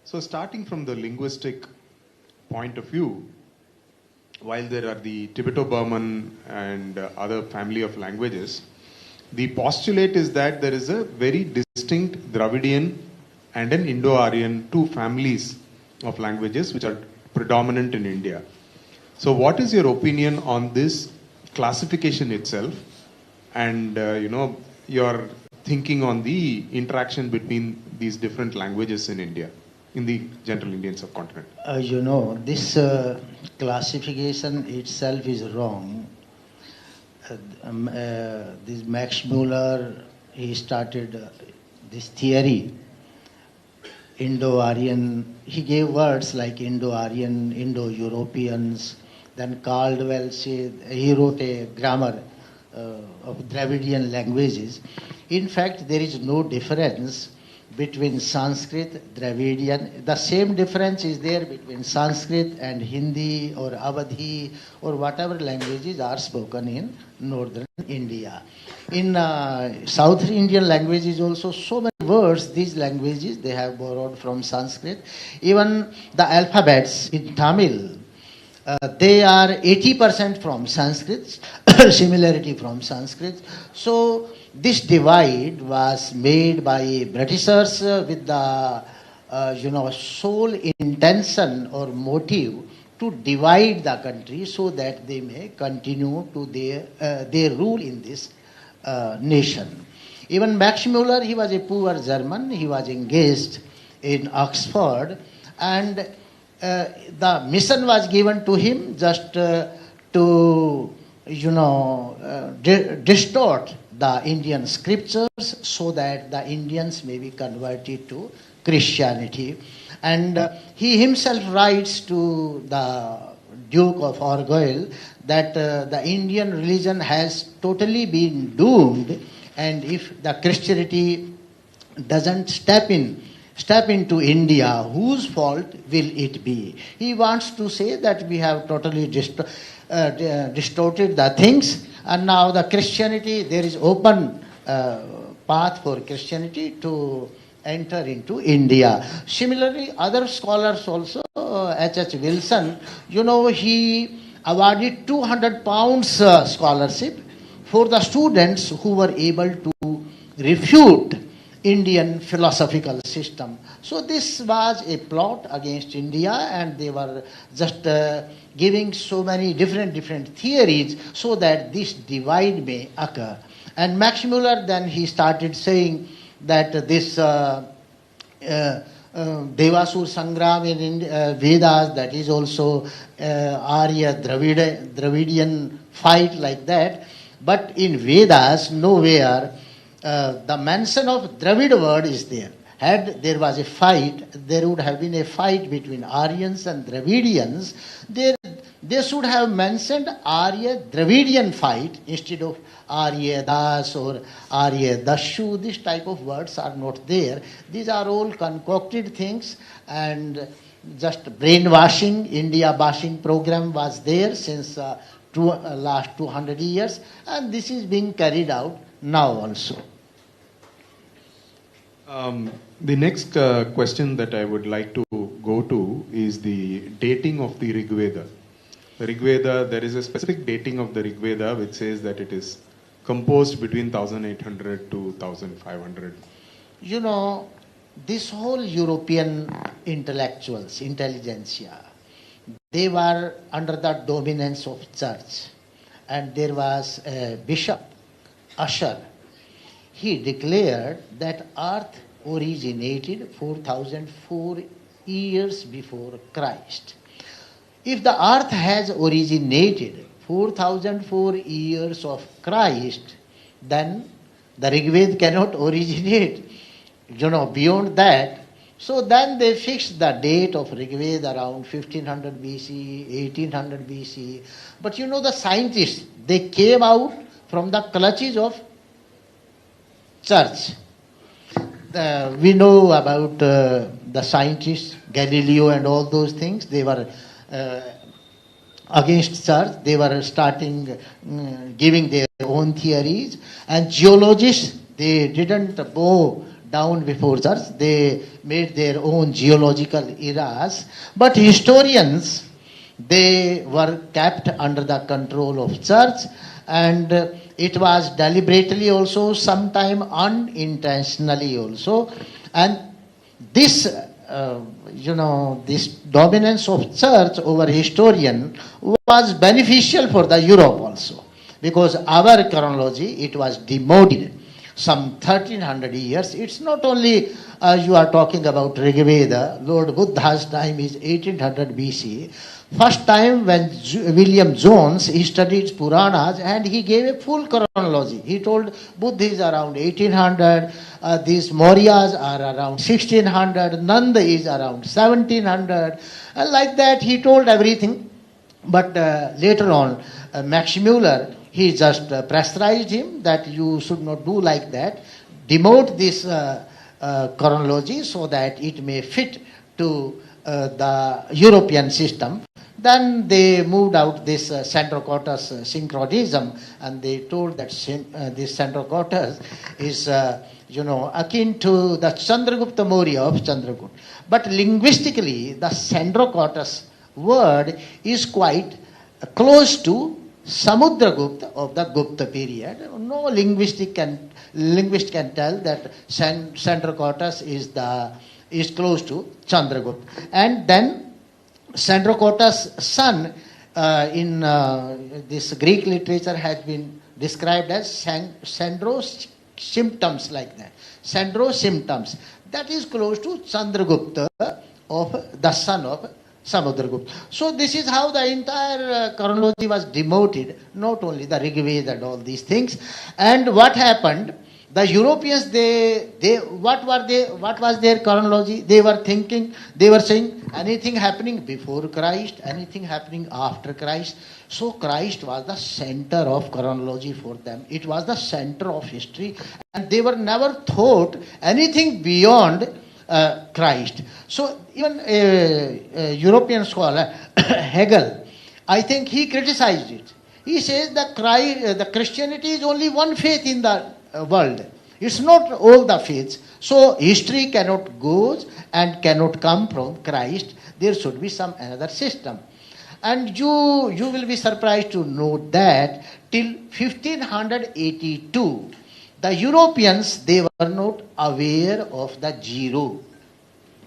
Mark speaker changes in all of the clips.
Speaker 1: So starting from the linguistic point of view, while there are the Tibeto-Burman and other family of languages, the postulate is that there is a very distinct Dravidian and an Indo-Aryan, two families of languages which are predominant in India. So what is your opinion on this classification itself and your thinking on the interaction between these different languages in India, in the general Indian subcontinent?
Speaker 2: This classification itself is wrong. This Max Muller, he started this theory, Indo-Aryan. He gave words like Indo-Aryan, Indo-Europeans. Then Caldwell said, he wrote a grammar of Dravidian languages. In fact, there is no difference between Sanskrit, Dravidian. The same difference is there between Sanskrit and Hindi or Awadhi or whatever languages are spoken in northern India. In South Indian languages also, so many words, these languages, they have borrowed from Sanskrit. Even the alphabets in Tamil, they are 80% from Sanskrit, similarity from Sanskrit. So this divide was made by Britishers with the sole intention or motive to divide the country so that they may continue to their rule in this nation. Even Max Muller, he was a poor German. He was engaged in Oxford, and the mission was given to him just to distort the Indian scriptures so that the Indians may be converted to Christianity. And he himself writes to the Duke of Argyll that the Indian religion has totally been doomed, and if the Christianity doesn't step into India, whose fault will it be? He wants to say that we have totally distorted the things, and now the Christianity, there is open path for Christianity to enter into India. Similarly, other scholars also, H.H. Wilson, he awarded 200 pounds scholarship for the students who were able to refute Indian philosophical system. So this was a plot against India, and they were just giving so many different theories so that this divide may occur. And Max Muller, then he started saying that this Devasur Sangram in Vedas, that is also Arya Dravidian fight like that. But in Vedas, nowhere the mention of Dravid word is there. Had there was a fight, there would have been a fight between Aryans and Dravidians. They should have mentioned Arya Dravidian fight instead of Arya Das or Arya Dashu. This type of words are not there. These are all concocted things, and just brainwashing, India bashing program was there since last 200 years, and this is being carried out now also.
Speaker 1: The next question that I would like to go to is the dating of the Rig Veda. The Rig Veda, there is a specific dating of the Rig Veda which says that it is composed between 1800 to 1500.
Speaker 2: This whole European intellectuals, intelligentsia, they were under the dominance of church. And there was a bishop, Usher. He declared that earth originated 4004 years before Christ. If the earth has originated 4004 years of Christ, then the Rig Veda cannot originate, beyond that. So then they fixed the date of Rig Veda around 1500 BC, 1800 BC. But the scientists, they came out from the clutches of church. We know about the scientists, Galileo and all those things. They were against church. They were starting giving their own theories. And geologists, they didn't bow down before church. They made their own geological eras. But historians, they were kept under the control of church, and it was deliberately also, sometime unintentionally also. And this, this dominance of church over historian was beneficial for the Europe also, because our chronology, it was demoted some 1300 years. It's not only you are talking about Rigveda. Lord Buddha's time is 1800 BC. First time when William Jones, he studied Puranas and he gave a full chronology. He told Buddha is around 1800, these Mauryas are around 1600, Nanda is around 1700, and like that he told everything. But later on, Max Muller, he just pressurized him that you should not do like that. Demote this chronology so that it may fit to the European system. Then they moved out this Centrocotus synchronism, and they told that this Centrocotus is, akin to the Chandragupta Maurya of Chandragupta. But linguistically, the Centrocotus word is quite close to Samudragupta of the Gupta period. No linguist can tell that Centrocotus is close to Chandragupta. And then Centrocotus' son in this Greek literature has been described as Centrosymptoms, like that. Centrosymptoms. That is close to Chandragupta, of the son of Samudragupta. So this is how the entire chronology was demoted, not only the Rigveda and all these things. And what happened? The Europeans, what was their chronology? They were thinking, they were saying anything happening before Christ, anything happening after Christ. So Christ was the center of chronology for them. It was the center of history, and they were never thought anything beyond Christ. So even a European scholar, Hegel, I think he criticized it. He says that the Christianity is only one faith in the world. It's not all the faiths. So history cannot go and cannot come from Christ. There should be some another system. And you will be surprised to note that till 1582, the Europeans, they were not aware of the zero.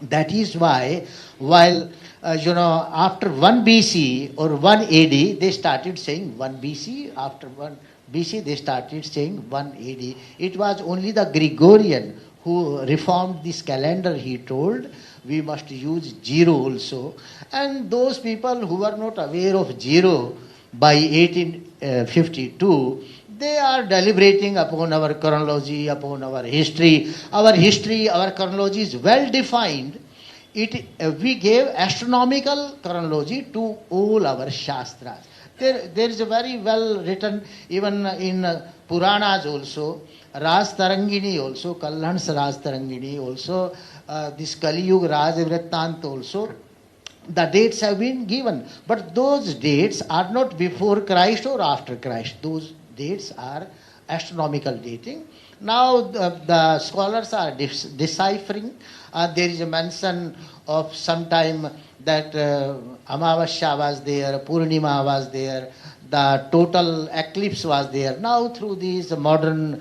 Speaker 2: That is why, while after 1 BC or 1 AD, they started saying 1 BC. After 1 BC, they started saying 1 AD. It was only the Gregorian who reformed this calendar. He told we must use zero also. And those people who were not aware of zero by 1852, they are deliberating upon our chronology, upon our history. Our history, our chronology is well defined. We gave astronomical chronology to all our Shastras. There is a very well written, even in Puranas also, Raj Tarangini also, Kalhan's Raj Tarangini also, this Kali Yuga Raj Vrittant also. The dates have been given, but those dates are not before Christ or after Christ. Those dates are astronomical dating. Now the scholars are deciphering. There is a mention of sometime that Amavasya was there, Purnima was there, the total eclipse was there. Now through these modern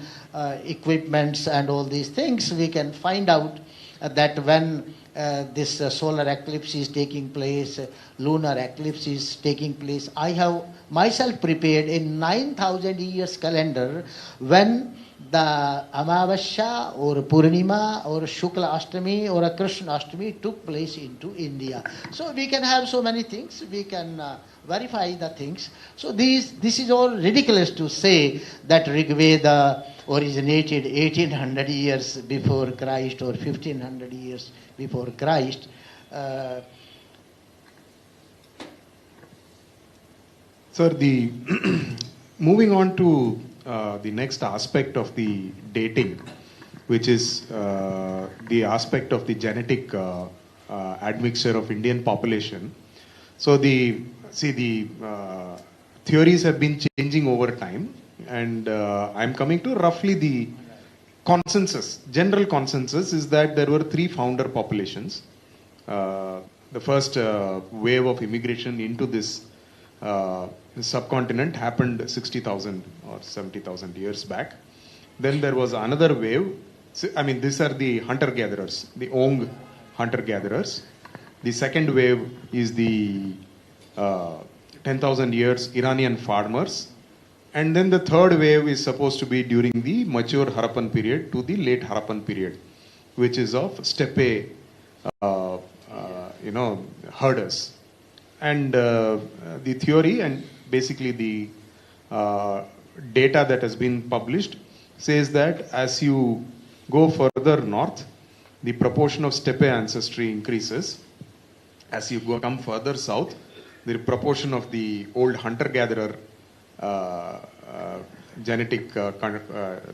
Speaker 2: equipments and all these things, we can find out that when this solar eclipse is taking place, lunar eclipse is taking place. I have myself prepared a 9,000 years calendar when the Amavasya or Purnima or Shukla Ashtami or a Krishna Ashtami took place into India. So we can have so many things, we can verify the things. So this is all ridiculous to say that Rigveda originated 1800 years before Christ or 1500 years before Christ.
Speaker 1: Sir, moving on to the next aspect of the dating, which is the aspect of the genetic admixture of Indian population. So the theories have been changing over time, and I'm coming to roughly the general consensus is that there were three founder populations. The first wave of immigration into this subcontinent happened 60,000 or 70,000 years back. Then there was another wave. I mean, these are the hunter-gatherers, the Ong hunter-gatherers. The second wave is the 10,000 years Iranian farmers. And then the third wave is supposed to be during the mature Harappan period to the late Harappan period, which is of steppe, herders. And the theory and basically the data that has been published says that as you go further north, the proportion of steppe ancestry increases. As you come further south, the proportion of the old hunter-gatherer genetic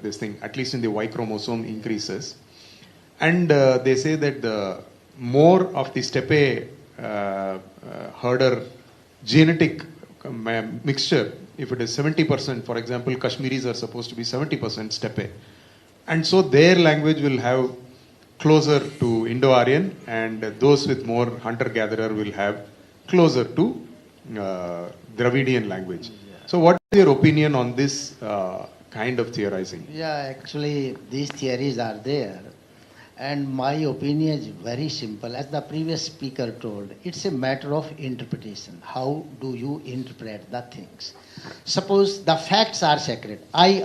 Speaker 1: this thing, at least in the Y chromosome, increases. And they say that the more of the steppe herder genetic mixture, if it is 70%, for example, Kashmiris are supposed to be 70% steppe. And so their language will have closer to Indo-Aryan, and those with more hunter-gatherer will have closer to Dravidian language. So what is your opinion on this kind of theorizing?
Speaker 2: Yeah, actually these theories are there. And my opinion is very simple. As the previous speaker told, it's a matter of interpretation. How do you interpret the things? Suppose the facts are sacred. I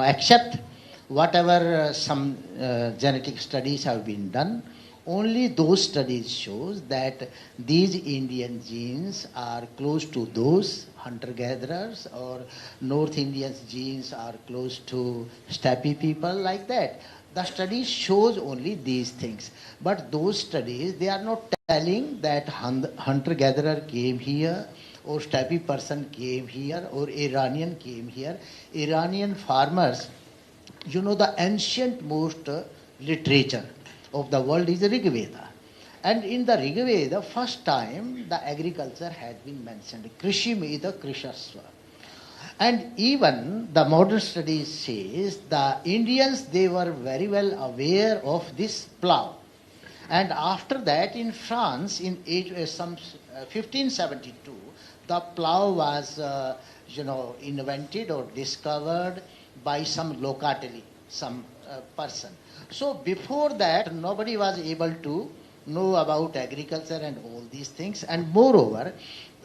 Speaker 2: accept whatever some genetic studies have been done. Only those studies shows that these Indian genes are close to those hunter-gatherers, or North Indians genes are close to steppe people, like that. The studies shows only these things. But those studies, they are not telling that hunter-gatherer came here, or steppe person came here, or Iranian came here. Iranian farmers, the ancient most literature of the world is Rig Veda. And in the Rig Veda, first time the agriculture has been mentioned. Krishim ida krishasva. And even the modern studies says the Indians, they were very well aware of this plough. And after that in France, in 1572, the plough was invented or discovered by some locality, some person. So before that, nobody was able to know about agriculture and all these things. And moreover,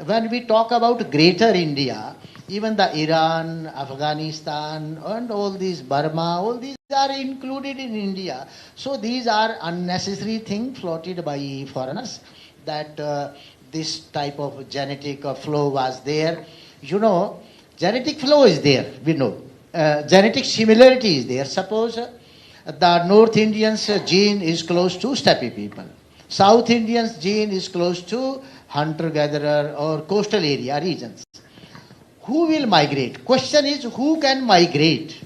Speaker 2: when we talk about greater India, even the Iran, Afghanistan, and all these Burma, all these are included in India. So these are unnecessary things floated by foreigners, that this type of genetic flow was there. Genetic flow is there, we know. Genetic similarity is there. Suppose the North Indians gene is close to steppe people. South Indians gene is close to hunter-gatherer or coastal area regions. Who will migrate? Question is, who can migrate?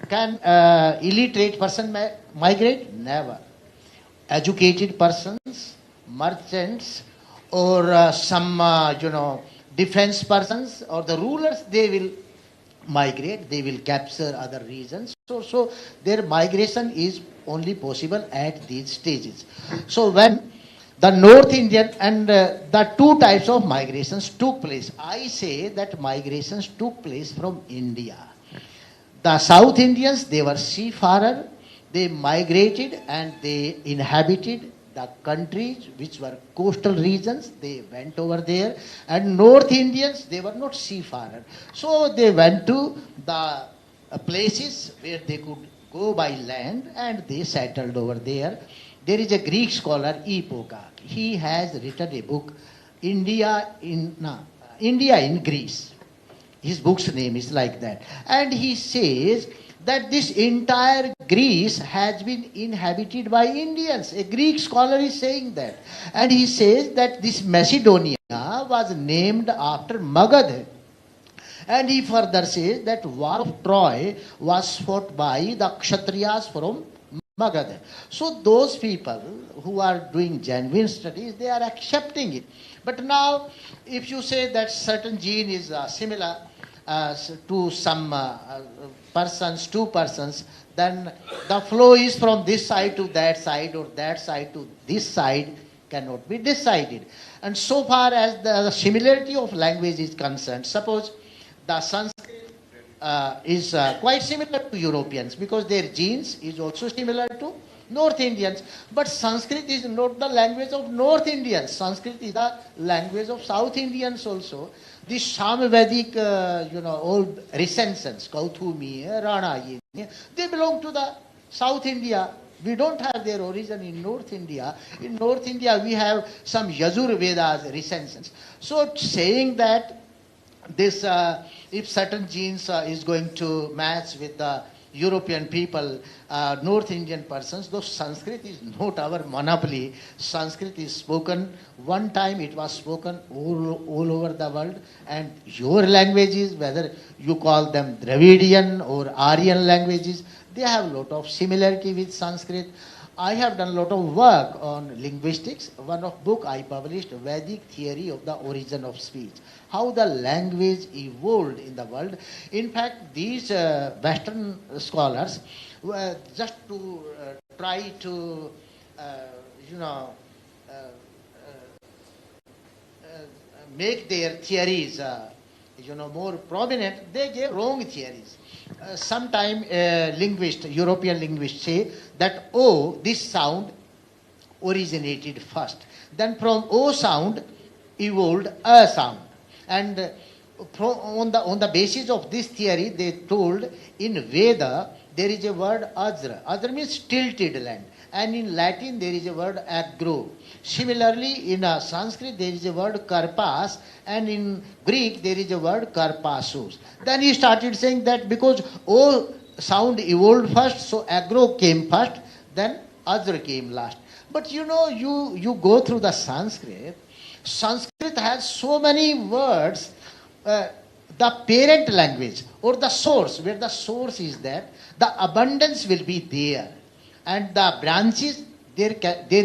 Speaker 2: Can illiterate person migrate? Never. Educated persons, merchants, or some defense persons, or the rulers, they will migrate, they will capture other regions. So their migration is only possible at these stages. So when the North Indian and the two types of migrations took place, I say that migrations took place from India. The South Indians, they were seafarer, they migrated and they inhabited the countries which were coastal regions, they went over there. And North Indians, they were not seafarer. So they went to the places where they could go by land and they settled over there. There is a Greek scholar, Epocach. He has written a book, India in Greece. His book's name is like that. And he says that this entire Greece has been inhabited by Indians. A Greek scholar is saying that. And he says that this Macedonia was named after Magad. And he further says that war of Troy was fought by the Kshatriyas from Magad. So those people who are doing genuine studies, they are accepting it. But now, if you say that certain gene is similar, to some persons, two persons, then the flow is from this side to that side or that side to this side cannot be decided. And so far as the similarity of language is concerned, suppose the Sanskrit is quite similar to Europeans because their genes is also similar to North Indians. But Sanskrit is not the language of North Indians. Sanskrit is the language of South Indians also. The Samavedic, old recensions, Kauthumi, Rana, they belong to the South India. We don't have their origin in North India. In North India, we have some Yajur Vedas recensions. So saying that this, if certain genes is going to match with the European people, North Indian persons, though Sanskrit is not our monopoly. Sanskrit is spoken, one time it was spoken all over the world, and your languages, whether you call them Dravidian or Aryan languages, they have a lot of similarity with Sanskrit. I have done a lot of work on linguistics. One of book I published, Vedic Theory of the Origin of Speech, how the language evolved in the world. In fact, these Western scholars, just to try to, make their theories, more prominent, they gave wrong theories. Sometime European linguists say that O, this sound originated first. Then from O sound evolved a sound. And on the basis of this theory, they told in Veda there is a word Ajra. Ajra means tilted land. And in Latin there is a word agro. Similarly, in Sanskrit there is a word karpas, and in Greek there is a word karpasos. Then he started saying that because O sound evolved first, so agro came first, then Ajra came last. But you go through the Sanskrit, Sanskrit has so many words, the parent language or the source, where the source is that, the abundance will be there. And the branches, there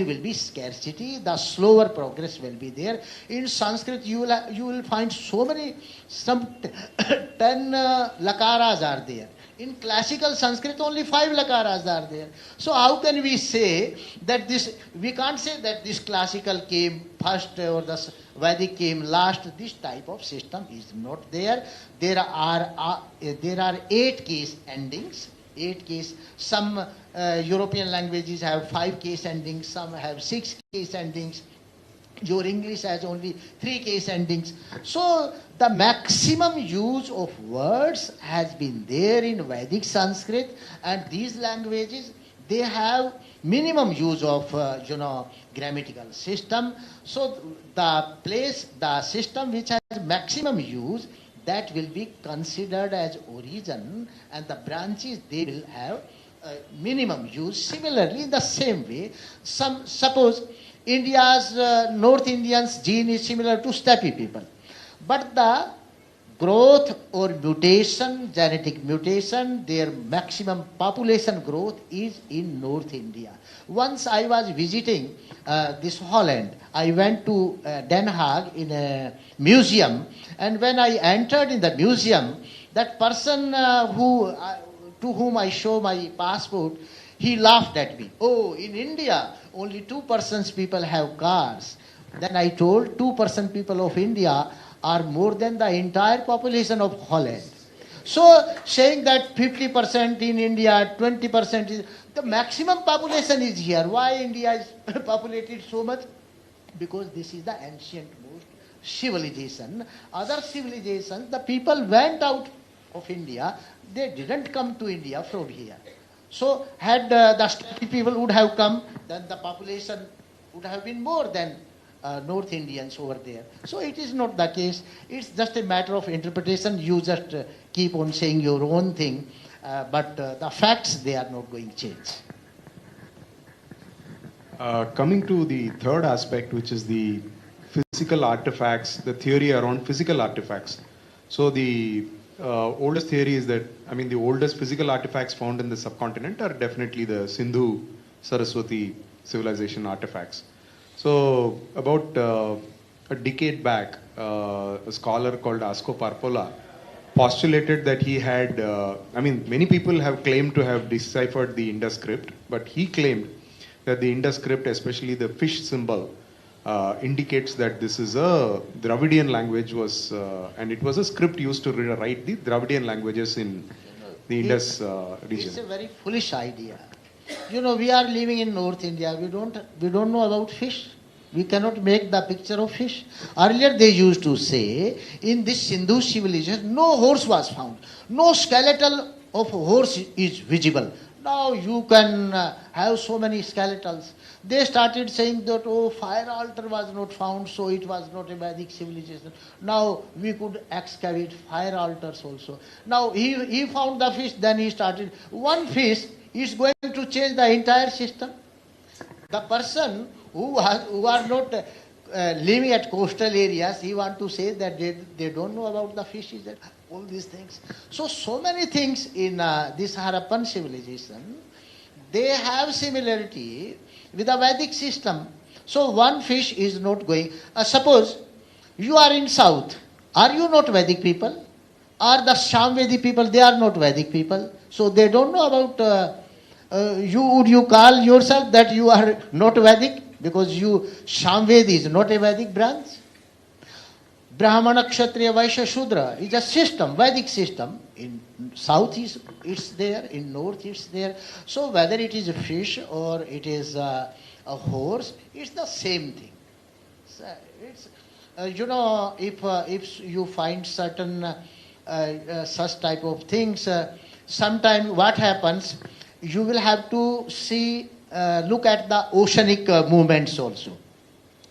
Speaker 2: will be scarcity, the slower progress will be there. In Sanskrit, you will find some 10 lakaras are there. In classical Sanskrit, only 5 lakaras are there. So how can we say that we can't say that this classical came first or the Vedic came last. This type of system is not there. There are 8 case endings. 8 case. Some European languages have 5 case endings, some have 6 case endings. Your English has only 3 case endings. So the maximum use of words has been there in Vedic Sanskrit, and these languages, they have minimum use of grammatical system. So the system which has maximum use, that will be considered as origin, and the branches, they will have minimum use. Similarly, in the same way, suppose India's North Indians gene is similar to steppe people, but the growth or mutation, genetic mutation, their maximum population growth is in North India. Once I was visiting this Holland. I went to Den Haag in a museum, and when I entered in the museum, that person to whom I show my passport, he laughed at me. Oh, in India, only 2% people have cars. Then I told 2% people of India are more than the entire population of Holland. So saying that 50% in India, 20% is the maximum population is here. Why India is populated so much? Because this is the ancient most civilization. Other civilizations, the people went out of India. They didn't come to India from here. So had the steppe people would have come, then the population would have been more than North Indians over there. So it is not the case. It's just a matter of interpretation. You just keep on saying your own thing, but the facts, they are not going to change.
Speaker 1: Coming to the third aspect, which is the physical artifacts, the theory around physical artifacts. So the oldest theory is that, the oldest physical artifacts found in the subcontinent are definitely the Sindhu Saraswati civilization artifacts. So about a decade back, a scholar called Asko Parpola, postulated that he had, many people have claimed to have deciphered the Indus script, but he claimed that the Indus script, especially the fish symbol, indicates that this is a Dravidian language and it was a script used to write the Dravidian languages in the Indus region.
Speaker 2: It's a very foolish idea. You know, we are living in North India. We don't know about fish. We cannot make the picture of fish. Earlier they used to say, in this Sindhu civilization, no horse was found. No skeletal of a horse is visible. Now you can have so many skeletals. They started saying that, oh, fire altar was not found, so it was not a Vedic civilization. Now we could excavate fire altars also. Now he found the fish, then he started. One fish is going to change the entire system. The person who are not living at coastal areas, he want to say that they don't know about the fishes and all these things. So many things in this Harappan civilization, they have similarity with the Vedic system. So one fish is not going. Suppose you are in south. Are you not Vedic people? Are the Shamvedi people, they are not Vedic people. So they don't know about, would you call yourself that you are not Vedic? Because Shamvedi is not a Vedic branch. Brahmana, Kshatriya, Vaishya, Shudra is a system, Vedic system. In south it's there, in north it's there. So whether it is a fish or it is a horse, it's the same thing. So it's, if you find certain such type of things, sometime what happens, you will have to look at the oceanic movements also.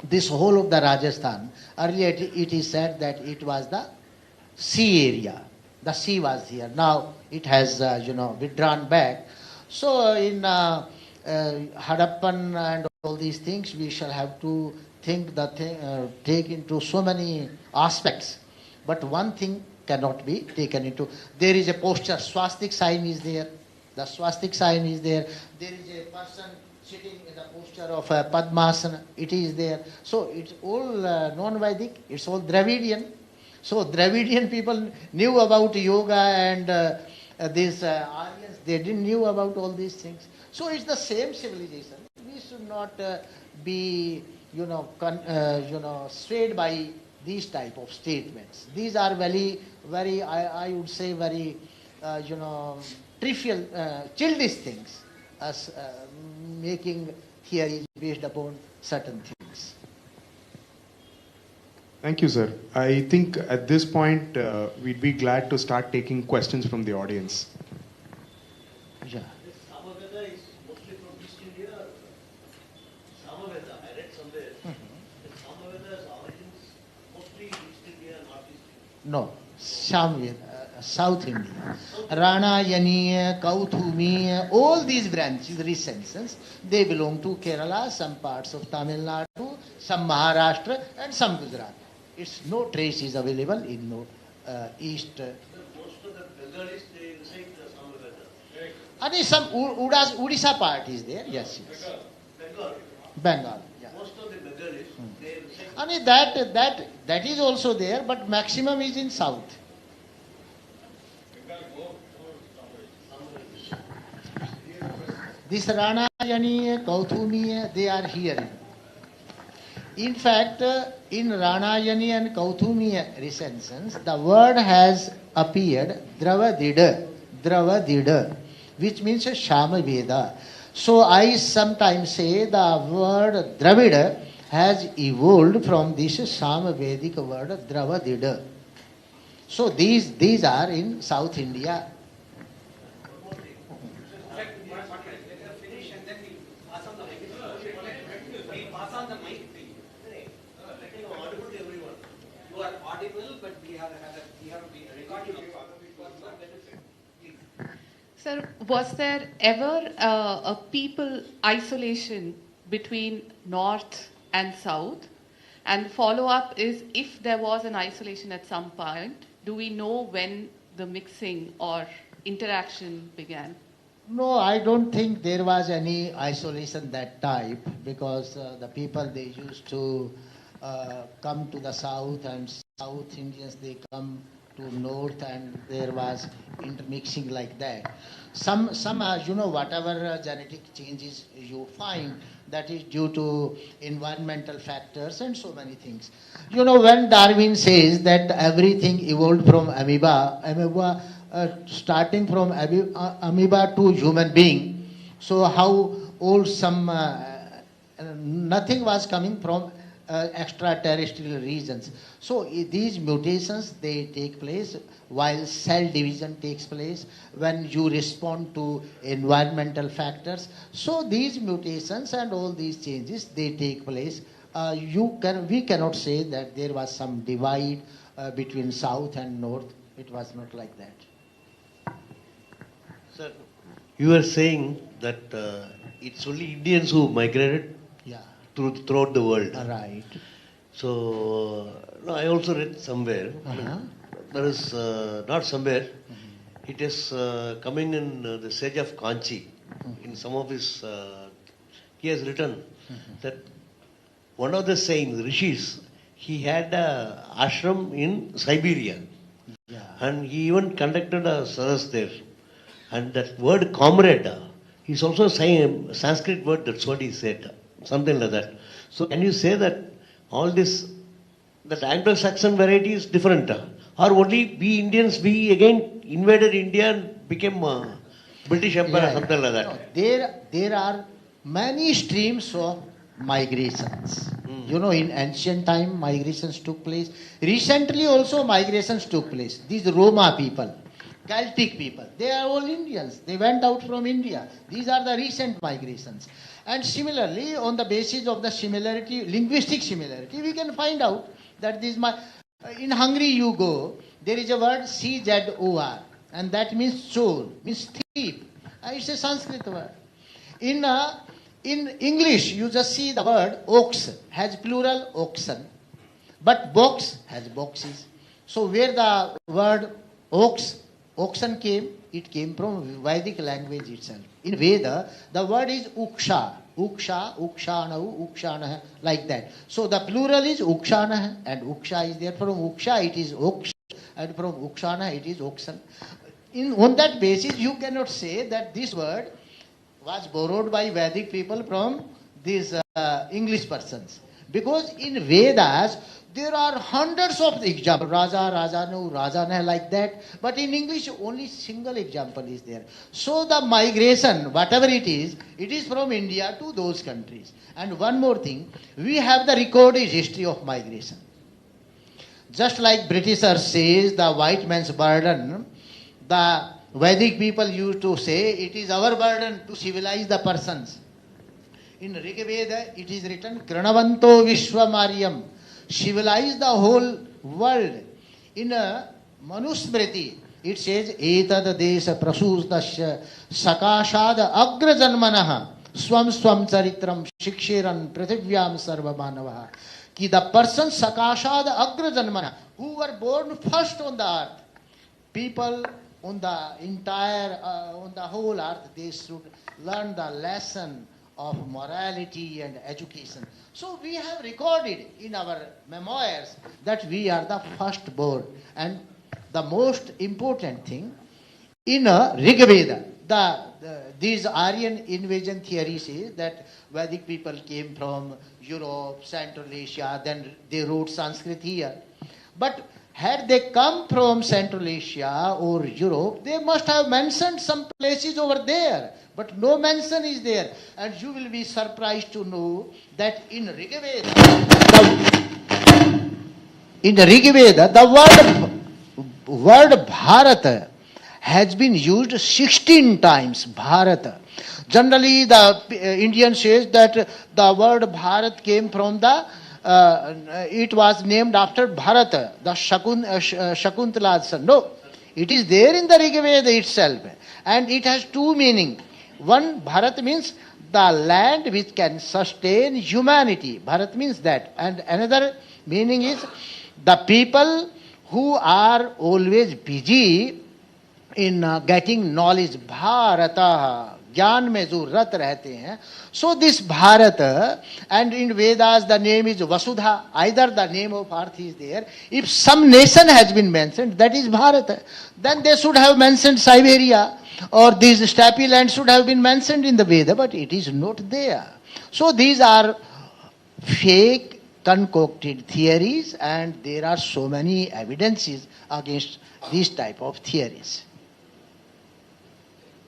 Speaker 2: This whole of the Rajasthan, earlier it is said that it was the sea area. The sea was here. Now it has, withdrawn back. So in Harappan and all these things, we shall have to take into so many aspects. But one thing cannot be taken into. There is a posture, swastik sign is there. The swastik sign is there. There is a person sitting in the posture of Padmasana. It is there. So it's all non-Vedic. It's all Dravidian. So Dravidian people knew about yoga and these Aryans. They didn't knew about all these things. So it's the same civilization. We should not be, swayed by these type of statements. These are very, very, I would say, very, trivial, childish things, as making theories based upon certain things.
Speaker 1: Thank you, sir. I think at this point, we'd be glad to start taking questions from the audience.
Speaker 2: Yeah.
Speaker 3: Samaveda is mostly from East India. Samaveda, I read somewhere. That Samaveda's origins mostly East India, North East India.
Speaker 2: No, Shamveda, South India. Rana, Yaniya, Kauthumiya, all these branches, recensions, they belong to Kerala, some parts of Tamil Nadu, some Maharashtra, and some Gujarat. It's no trace is available in East.
Speaker 3: Most of the Bengalis, they recite the Samaveda.
Speaker 2: And some Odisha part is there, yes. Bengal. Yeah.
Speaker 3: Most of the Bengalis, they recite.
Speaker 2: And that is also there, but maximum is in south. This Rana, Yani, Kauthumiya, they are here. In fact, in Rana, Yani and Kauthumiya recensions, the word has appeared Dravadida, which means Shamaveda. So I sometimes say the word Dravida has evolved from this Samavedic word Dravadida. So these are in South India.
Speaker 4: Sir, was there ever a people isolation between North and South? And follow-up is, if there was an isolation at some point, do we know when the mixing or interaction began?
Speaker 2: No, I don't think there was any isolation that type, because the people, they used to come to the south, and South Indians, they come to north, and there was intermixing like that. Some whatever genetic changes you find, that is due to environmental factors and so many things. When Darwin says that everything evolved from amoeba starting from amoeba to human being, so how old nothing was coming from extraterrestrial regions. So these mutations, they take place while cell division takes place, when you respond to environmental factors. So these mutations and all these changes, they take place. We cannot say that there was some divide between south and north. It was not like that.
Speaker 3: Sir, you were saying that it's only Indians who migrated
Speaker 2: Yeah.
Speaker 3: throughout the world.
Speaker 2: Right.
Speaker 3: So, no, I also read somewhere. There is not somewhere. It is coming in the Sage of Kanchi. In some of his, he has written that one of the saints, rishis, he had a ashram in Siberia,
Speaker 2: Yeah.
Speaker 3: and he even conducted a service there. And that word comrade is also a Sanskrit word. That's what he said, something like that. So, can you say that all this, that Anglo-Saxon variety is different, or only we Indians, we again invaded India and became British Empire, something like that?
Speaker 2: No, there are many streams of migrations. In ancient time, migrations took place. Recently also migrations took place. These Roma people, Celtic people, they are all Indians. They went out from India. These are the recent migrations. And similarly, on the basis of the similarity, linguistic similarity, we can find out that in Hungary you go, there is a word czor, and that means chor, means thief. It's a Sanskrit word. In English, you just see the word ox has plural oxen, but box has boxes. So where the word oxen came, it came from Vedic language itself. In Veda, the word is uksha, ukshanahu, ukshanah, like that. So the plural is ukshanah, and uksha is there. From uksha it is ox, and from ukshana it is oxen. On that basis, you cannot say that this word was borrowed by Vedic people from these English persons. Because in Vedas, there are hundreds of examples, Raja, Rajanu, Rajana, like that. But in English, only single example is there. So the migration, whatever it is from India to those countries. And one more thing, we have the recorded history of migration. Just like Britishers says the white man's burden, the Vedic people used to say it is our burden to civilize the persons. In Rig Veda, it is written, Kranavanto Vishwamaryam, civilize the whole world. In Manusmriti, it says, Etad Desha Prasustasya Sakashad Agrajanmanaha Swam Swam Charitram Shikshiran Prithivyam Sarvamanavaha. Ki the person Sakashad Agrajanmanaha, who were born first on the earth, people on the whole earth, they should learn the lesson of morality and education. So we have recorded in our memoirs that we are the firstborn. And the most important thing, in Rig Veda, these Aryan invasion theory says that Vedic people came from Europe, Central Asia, then they wrote Sanskrit here. But had they come from Central Asia or Europe, they must have mentioned some places over there. But no mention is there. And you will be surprised to know that in Rig Veda, the word Bharat has been used 16 times. Bharat. Generally, the Indian says that the word Bharat came from it was named after Bharata, the Shakuntala's son. No, it is there in the Rig Veda itself. And it has two meanings. One, Bharat means the land which can sustain humanity. Bharat means that. And another meaning is the people who are always busy in getting knowledge. Bharata, ज्ञान में जो रत रहते हैं. So this Bharata, and in Vedas the name is Vasudha, either the name of earth is there. If some nation has been mentioned, that is Bharata. Then they should have mentioned Siberia, or these steppe lands should have been mentioned in the Veda, but it is not there. So these are fake, concocted theories, and there are so many evidences against these type of theories.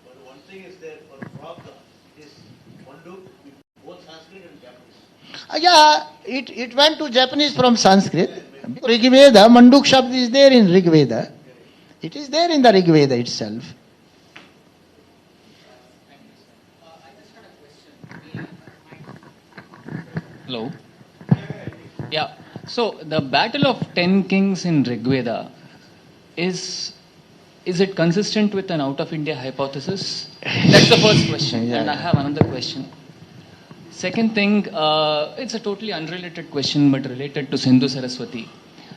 Speaker 3: But one thing is there for frog, it is Manduk, both Sanskrit and Japanese.
Speaker 2: Yeah, it went to Japanese from Sanskrit. Rig Veda, Manduk Shabd is there in Rig Veda. It is there in the Rig Veda itself.
Speaker 5: Hello. Yeah. So the battle of 10 kings in Rigveda is it consistent with an out of India hypothesis? That's the first question.
Speaker 2: Yeah.
Speaker 5: And I have another question. Second thing, it's a totally unrelated question but related to Sindhu Saraswati.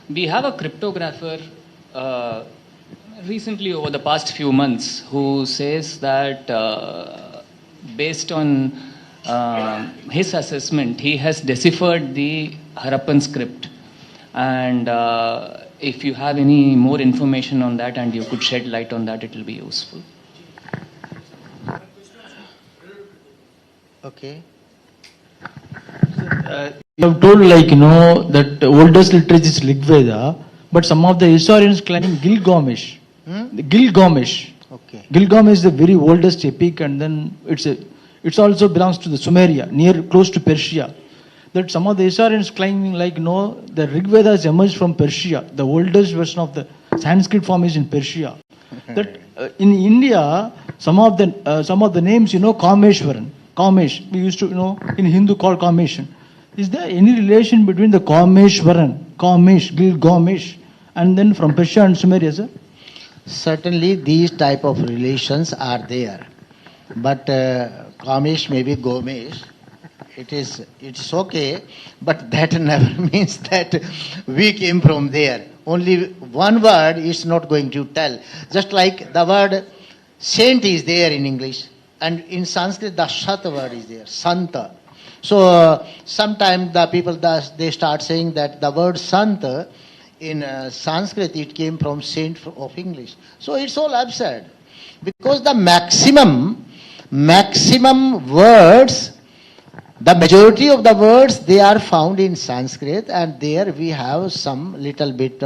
Speaker 5: We have a cryptographer recently over the past few months who says that based on his assessment, he has deciphered the Harappan script. And if you have any more information on that and you could shed light on that, it will be useful.
Speaker 2: Okay.
Speaker 6: You have told that the oldest literature is Rig Veda, but some of the historians claim Gilgamesh. Gilgamesh.
Speaker 2: Okay.
Speaker 6: Gilgamesh is the very oldest epic, and then it also belongs to the Sumeria, close to Persia. That some of the historians claiming the Rig Veda has emerged from Persia. The oldest version of the Sanskrit form is in Persia. That in India, some of the names, Kameshwaran, Kamesh, we used to in Hindu call Kameshan. Is there any relation between the Kameshwaran, Kamesh, Gilgamesh, and then from Persia and Sumeria, sir?
Speaker 2: Certainly these type of relations are there. But Kamesh may be Gomesh. It's okay, but that never means that we came from there. Only one word is not going to tell. Just like the word saint is there in English, and in Sanskrit the Shat word is there, Santa. So sometimes the people they start saying that the word Sant in Sanskrit it came from saint of English. So it's all absurd, because the maximum words, the majority of the words, they are found in Sanskrit, and there we have some little bit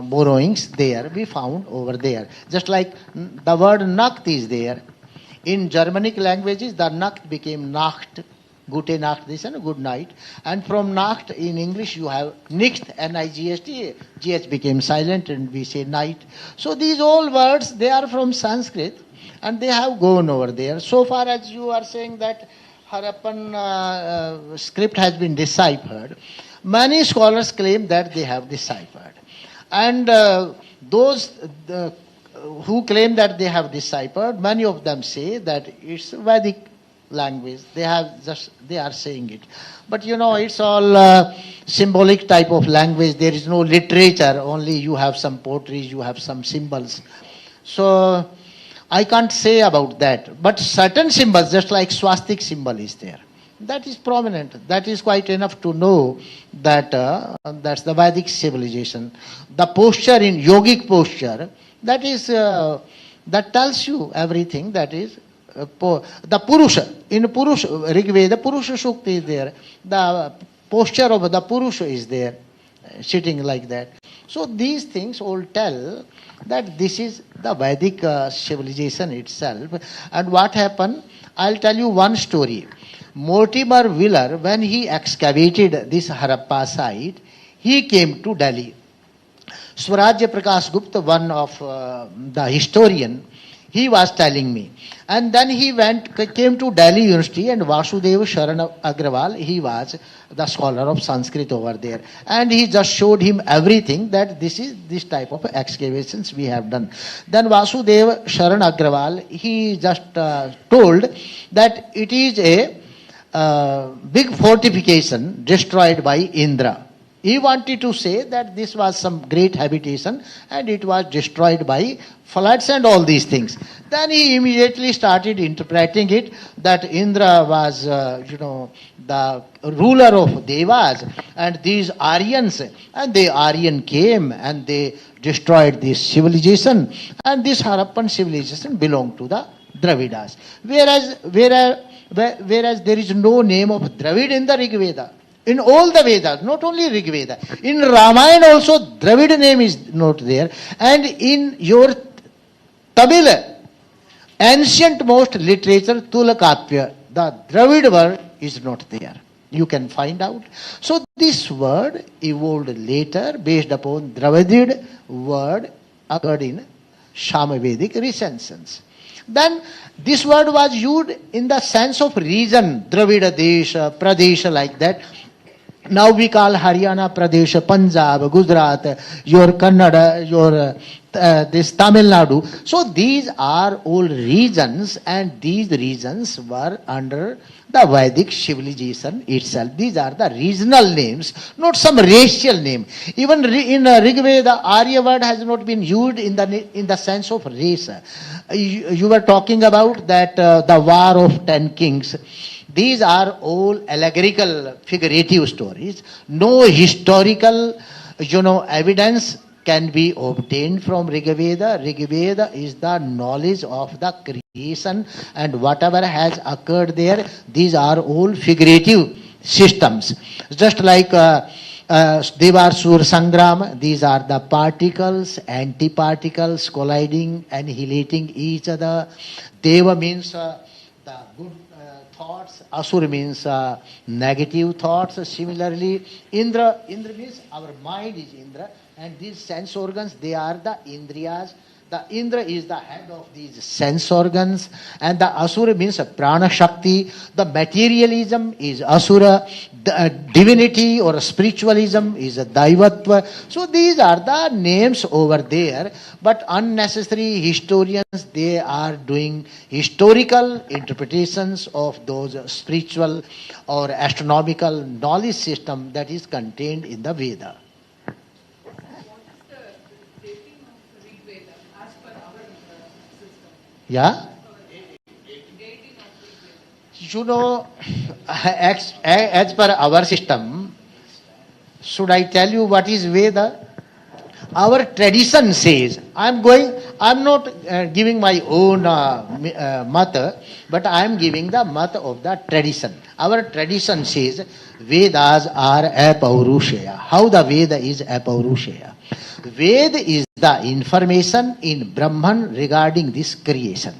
Speaker 2: borrowings there we found over there. Just like the word Nacht is there. In Germanic languages, the Nacht became Nacht, Gute Nacht, this and good night. And from Nacht in English you have Nicht, N-I-G-H-T, GH became silent and we say night. So these all words, they are from Sanskrit and they have gone over there. So far as you are saying that Harappan script has been deciphered, many scholars claim that they have deciphered. And those who claim that they have deciphered, many of them say that it's Vedic language. They are saying it. But it's all symbolic type of language. There is no literature. Only you have some poetry, you have some symbols. So I can't say about that. But certain symbols, just like swastik symbol is there. That is prominent. That is quite enough to know that that's the Vedic civilization. The posture in yogic posture, that is that tells you everything. That is the Purusha. In Purusha, Rig Veda, Purusha Sukta is there. The posture of the Purusha is there, sitting like that. So these things all tell that this is the Vedic civilization itself. And what happened? I'll tell you one story. Mortimer Wheeler, when he excavated this Harappa site, he came to Delhi. Swarajya Prakash Gupta, one of the historian, he was telling me. And then he came to Delhi University, and Vasudeva Sharan Agrawal, he was the scholar of Sanskrit over there. And he just showed him everything, that this is this type of excavations we have done. Then Vasudeva Sharan Agrawal, he just told that it is a big fortification destroyed by Indra. He wanted to say that this was some great habitation and it was destroyed by floods and all these things. Then he immediately started interpreting it that Indra was, the ruler of Devas, and these Aryans, and the Aryan came and they destroyed this civilization, and this Harappan civilization belonged to the Dravidas. Whereas there is no name of Dravid in the Rig Veda. In all the Vedas, not only Rig Veda. In Ramayana also Dravid name is not there. And in your Tamil, ancient most literature, Tulakapya, the Dravid word is not there. You can find out. So this word evolved later based upon Dravidid word occurred in Samavedic recensions. Then this word was used in the sense of region, Dravida Desha, Pradesha, like that. Now we call Haryana Pradesh, Punjab, Gujarat, your Kannada, your this Tamil Nadu. So these are all regions, and these regions were under the Vedic civilization itself. These are the regional names, not some racial name. Even in Rig Veda, Arya word has not been used in the sense of race. You were talking about that the war of 10 kings. These are all allegorical, figurative stories. No historical, evidence can be obtained from Rig Veda. Rig Veda is the knowledge of the creation, and whatever has occurred there, these are all figurative systems. Just like Devarsur Sangram, these are the particles, antiparticles colliding, annihilating each other. Deva means the good thoughts, Asur means negative thoughts. Similarly, Indra means our mind is Indra, and these sense organs, they are the Indriyas. The Indra is the head of these sense organs, and the Asura means Prana Shakti. The materialism is Asura, the divinity or spiritualism is Daivatva. So these are the names over there, but unnecessary historians, they are doing historical interpretations of those spiritual or astronomical knowledge system that is contained in the Veda. Yeah? As per our system, should I tell you what is Veda? Our tradition says, I'm not giving my own mat, but I am giving the mat of the tradition. Our tradition says, Vedas are apaurushaya. How the Veda is apaurushaya? Veda is the information in Brahman regarding this creation.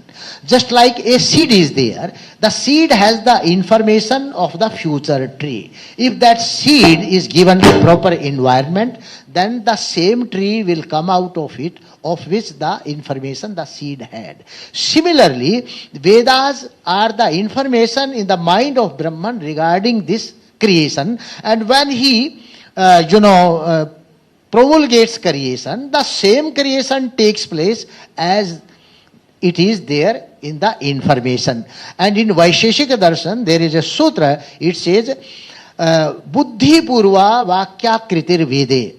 Speaker 2: Just like a seed is there, the seed has the information of the future tree. If that seed is given the proper environment, then the same tree will come out of it, of which the information the seed had. Similarly, Vedas are the information in the mind of Brahman regarding this creation, and when he, promulgates creation, the same creation takes place as it is there in the information. And in Vaisheshika Darshan, there is a sutra, it says, Buddhi Purva Vakya Kritir Vede.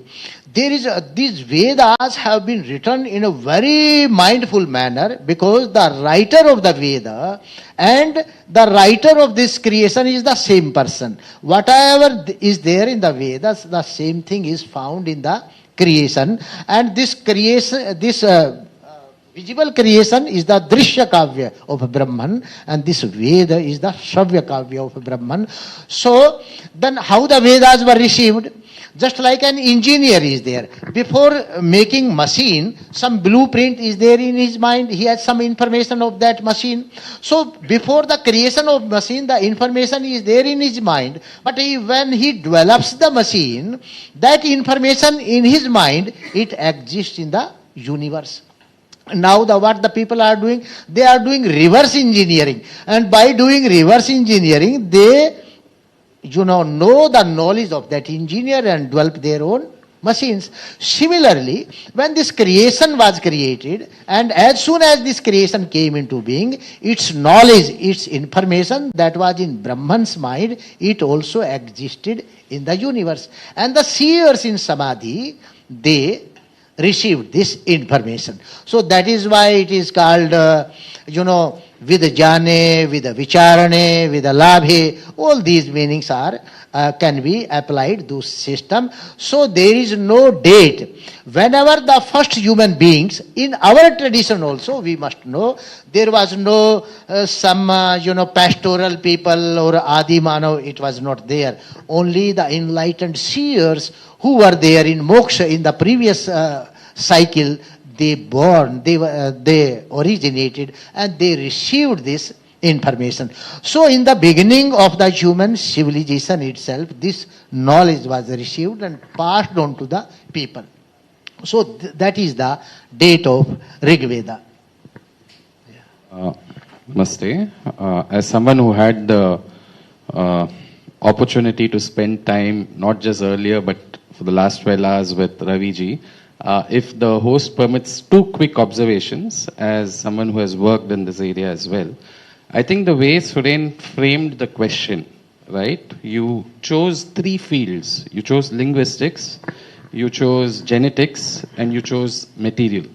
Speaker 2: These Vedas have been written in a very mindful manner, because the writer of the Veda and the writer of this creation is the same person. Whatever is there in the Vedas, the same thing is found in the creation. And this creation, visible creation is the Drishya Kavya of Brahman, and this Veda is the Shravya Kavya of Brahman. So, then how the Vedas were received? Just like an engineer is there. Before making machine, some blueprint is there in his mind. He has some information of that machine. So before the creation of machine, the information is there in his mind. But when he develops the machine, that information in his mind, it exists in the universe. Now what the people are doing? They are doing reverse engineering. And by doing reverse engineering, they know the knowledge of that engineer and develop their own machines. Similarly, when this creation was created, and as soon as this creation came into being, its knowledge, its information that was in Brahman's mind, it also existed in the universe. And the seers in Samadhi, they received this information. So that is why it is called, with jane, with vicharane, with labhe, all these meanings are can be applied to system. So there is no date. Whenever the first human beings, in our tradition also, we must know, there was no pastoral people or Adi Manav, it was not there. Only the enlightened seers who were there in moksha in the previous cycle, they originated and they received this information. So in the beginning of the human civilization itself, this knowledge was received and passed on to the people. So that is the date of Rig Veda.
Speaker 7: Namaste. As someone who had the opportunity to spend time, not just earlier, but for the last 12 hours with Raviji, if the host permits 2 quick observations, as someone who has worked in this area as well. I think the way Suren framed the question, right? You chose 3 fields. You chose linguistics, you chose genetics, and you chose material.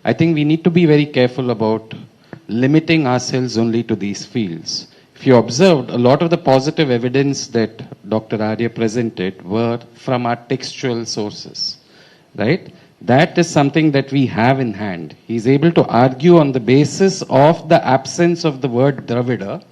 Speaker 7: I think we need to be very careful about limiting ourselves only to these fields. If you observed, a lot of the positive evidence that Dr. Arya presented were from our textual sources, right? That is something that we have in hand. He's able to argue on the basis of the absence of the word Dravida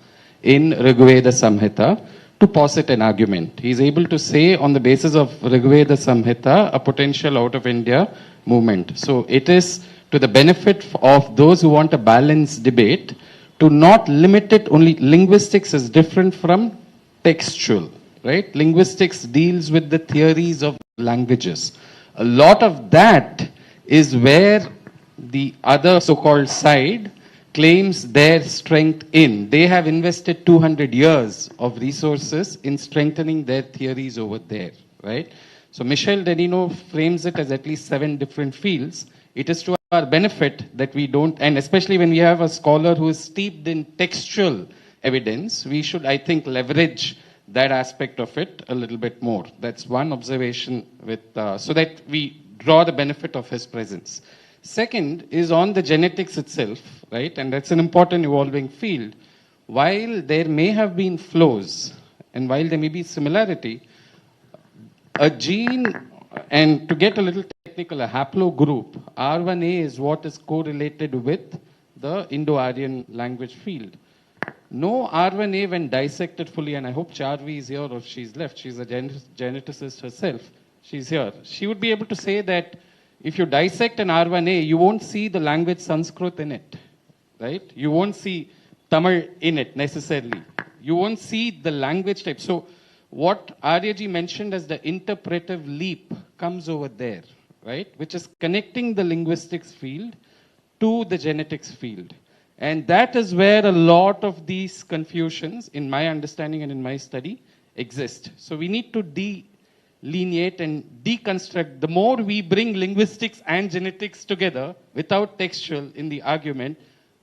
Speaker 7: in Rigveda Samhita to posit an argument. He's able to say on the basis of Rigveda Samhita a potential out of India movement. So it is to the benefit of those who want a balanced debate to not limit it only. Linguistics is different from textual, right? Linguistics deals with the theories of languages. A lot of that is where the other so-called side claims their strength in. They have invested 200 years of resources in strengthening their theories over there, right? So Michel Denino frames it as at least 7 different fields. It is to our benefit that we don't, and especially when we have a scholar who is steeped in textual evidence, we should, I think, leverage that aspect of it a little bit more. That's one observation with, so that we draw the benefit of his presence. Second is on the genetics itself, right? And that's an important evolving field. While there may have been flows and while there may be similarity, a gene, and to get a little technical, a haplogroup, R1A is what is correlated with the Indo-Aryan language field. No R1A, when dissected fully, and I hope Charvi is here or she's left, she's a geneticist herself, she's here. She would be able to say that if you dissect an R1A, you won't see the language Sanskrit in it, right? You won't see Tamil in it necessarily. You won't see the language type. So what Aryaji mentioned as the interpretive leap comes over there, right? Which is connecting the linguistics field to the genetics field. And that is where a lot of these confusions, in my understanding and in my study, exist. So we need to delineate and deconstruct. The more we bring linguistics and genetics together without textual in the argument,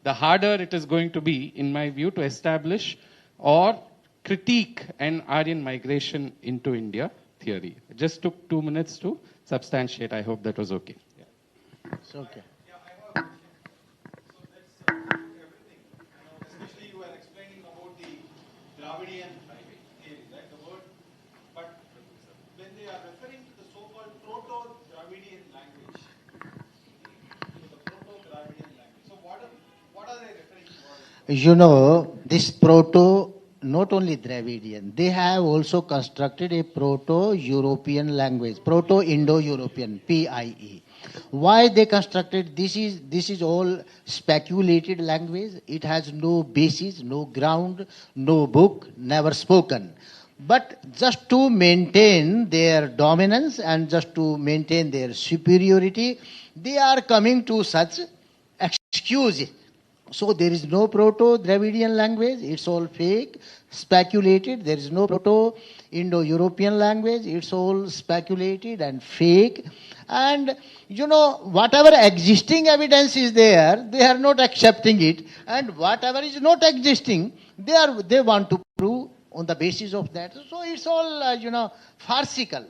Speaker 7: the harder it is going to be, in my view, to establish or critique an Aryan migration into India theory. It just took 2 minutes to substantiate. I hope that was okay. Yeah.
Speaker 2: It's okay.
Speaker 1: Dravidian theory, right? The word, but when they are referring to the so-called Proto-Dravidian language, the Proto-Dravidian language. So what are they referring to?
Speaker 2: You know, this proto, not only Dravidian, they have also constructed a Proto-European language, Proto-Indo-European, PIE. Why they constructed this is all speculated language. It has no basis, no ground, no book, never spoken. But just to maintain their dominance and just to maintain their superiority, they are coming to such excuses. So there is no Proto-Dravidian language, it's all fake, speculated. There is no Proto-Indo-European language, it's all speculated and fake. And whatever existing evidence is there, they are not accepting it. And whatever is not existing, they want to prove on the basis of that. So it's all, farcical.